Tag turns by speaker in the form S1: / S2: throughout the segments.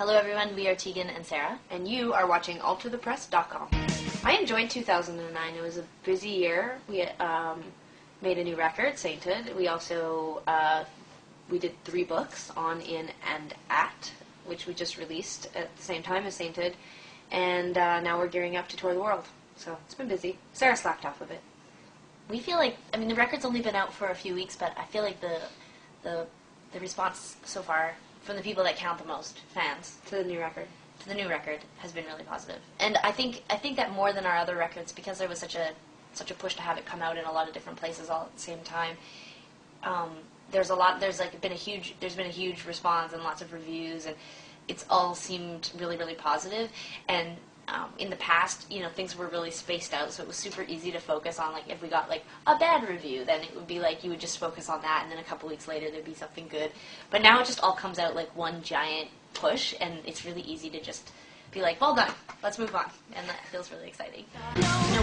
S1: Hello everyone, we are Tegan and Sara.
S2: And you are watching AlterThePress.com. I enjoyed 2009. It was a busy year. We made a new record, Sainted. We also we did 3 books, On, In, and At, which we just released at the same time as Sainted. And now we're gearing up to tour the world. So it's been busy. Sara slacked off a bit.
S1: We feel like, the record's only been out for a few weeks, but I feel like the response so far from the people that count the most, fans,
S2: To the new record.
S1: has been really positive. And I think that more than our other records, because there was such a push to have it come out in a lot of different places all at the same time. There's been a huge response and lots of reviews, and it's all seemed really, really positive. And in the past, things were really spaced out, so it was super easy to focus on, like, if we got, like, a bad review, then it would be, like, you would just focus on that, and then a couple weeks later there'd be something good. But now it just all comes out like one giant push, and it's really easy to just be like, well done, let's move on, and that feels really exciting.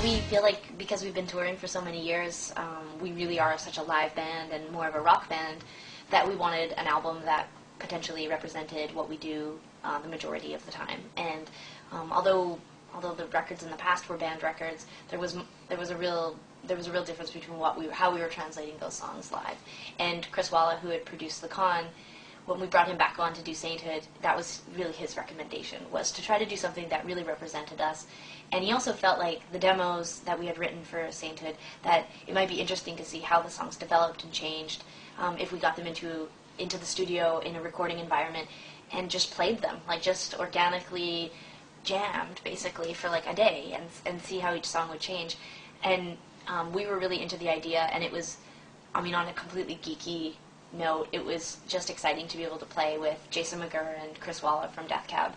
S1: We feel like, because we've been touring for so many years, we really are such a live band and more of a rock band, that we wanted an album that potentially represented what we do the majority of the time. And although the records in the past were band records, there was a real difference between how we were translating those songs live. And Chris Walla, who had produced The Con, when we brought him back on to do Sainthood, that was really his recommendation, was to try to do something that really represented us. And he also felt like the demos that we had written for Sainthood, that it might be interesting to see how the songs developed and changed if we got them into the studio in a recording environment and just played them, like just organically jammed basically for like a day and see how each song would change. And we were really into the idea, and it was, on a completely geeky note, it was just exciting to be able to play with Jason McGurr and Chris Walla from Death Cab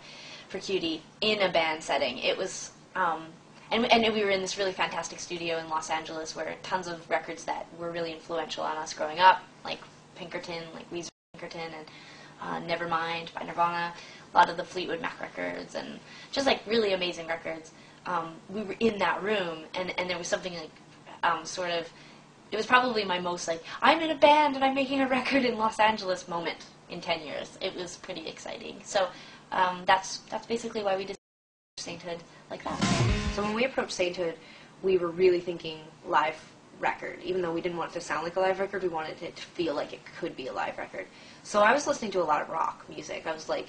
S1: for Cutie in a band setting. It was, and we were in this really fantastic studio in Los Angeles where tons of records that were really influential on us growing up, like Pinkerton, like Weezer Pinkerton, and Nevermind by Nirvana, a lot of the Fleetwood Mac records, and just like really amazing records. We were in that room, and there was something like it was probably my most like, I'm in a band and I'm making a record in Los Angeles moment in 10 years. It was pretty exciting. So that's basically why we did Sainthood like that.
S2: So when we approached Sainthood, we were really thinking live record. Even though we didn't want it to sound like a live record, we wanted it to feel like it could be a live record. So I was listening to a lot of rock music. I was like,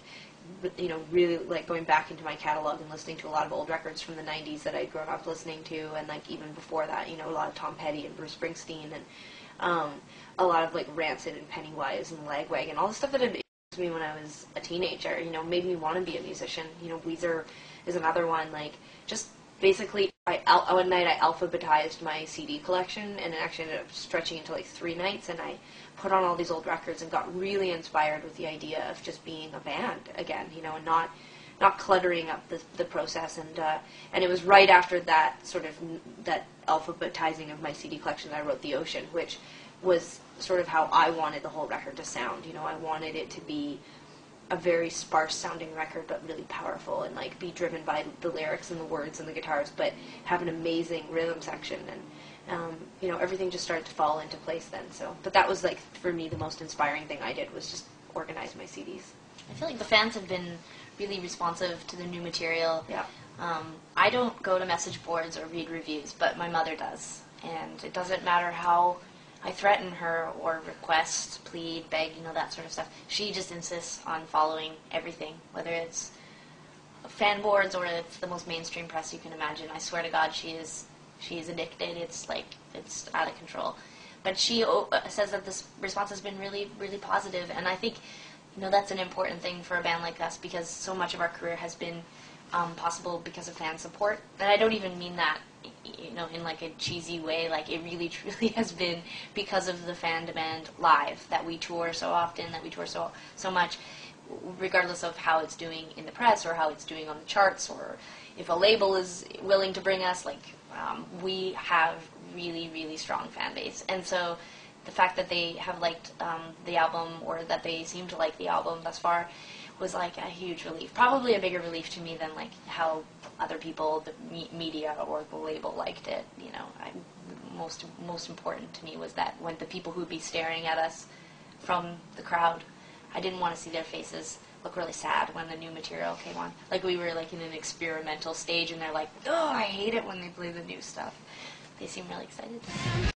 S2: really like going back into my catalog and listening to a lot of old records from the 90s that I'd grown up listening to, and like even before that, a lot of Tom Petty and Bruce Springsteen, and a lot of like Rancid and Pennywise and Lagwagon, all the stuff that had influenced me when I was a teenager, made me want to be a musician. Weezer is another one. Like, just basically, one night I alphabetized my CD collection, and it actually ended up stretching into like 3 nights, and I put on all these old records and got really inspired with the idea of just being a band again, and not cluttering up the process. And it was right after that sort of that alphabetizing of my CD collection that I wrote The Ocean, which was sort of how I wanted the whole record to sound. I wanted it to be a very sparse sounding record, but really powerful, and like be driven by the lyrics and the words and the guitars, but have an amazing rhythm section. And everything just started to fall into place then. So, but that was like, for me, the most inspiring thing I did was just organize my CDs.
S1: I feel like the fans have been really responsive to the new material.
S2: Yeah.
S1: I don't go to message boards or read reviews, but my mother does. And it doesn't matter how I threaten her or request, plead, beg, that sort of stuff. She just insists on following everything, whether it's fan boards or it's the most mainstream press you can imagine. I swear to God, she is addicted. It's like, it's out of control. But she says that this response has been really, really positive, and I think, that's an important thing for a band like us, because so much of our career has been possible because of fan support. And I don't even mean that, in like a cheesy way. Like, it really, truly has been because of the fan demand live, that we tour so often, that we tour so much, regardless of how it's doing in the press or how it's doing on the charts, or if a label is willing to bring us, like, we have really, really strong fan base. And so the fact that they have liked the album, or that they seem to like the album thus far, was like a huge relief. Probably a bigger relief to me than like how other people, the media or the label, liked it. Most important to me was that when the people who'd be staring at us from the crowd, I didn't want to see their faces. look really sad when the new material came on. Like we were like in an experimental stage, and they're like, "Oh, I hate it when they play the new stuff." They seem really excited.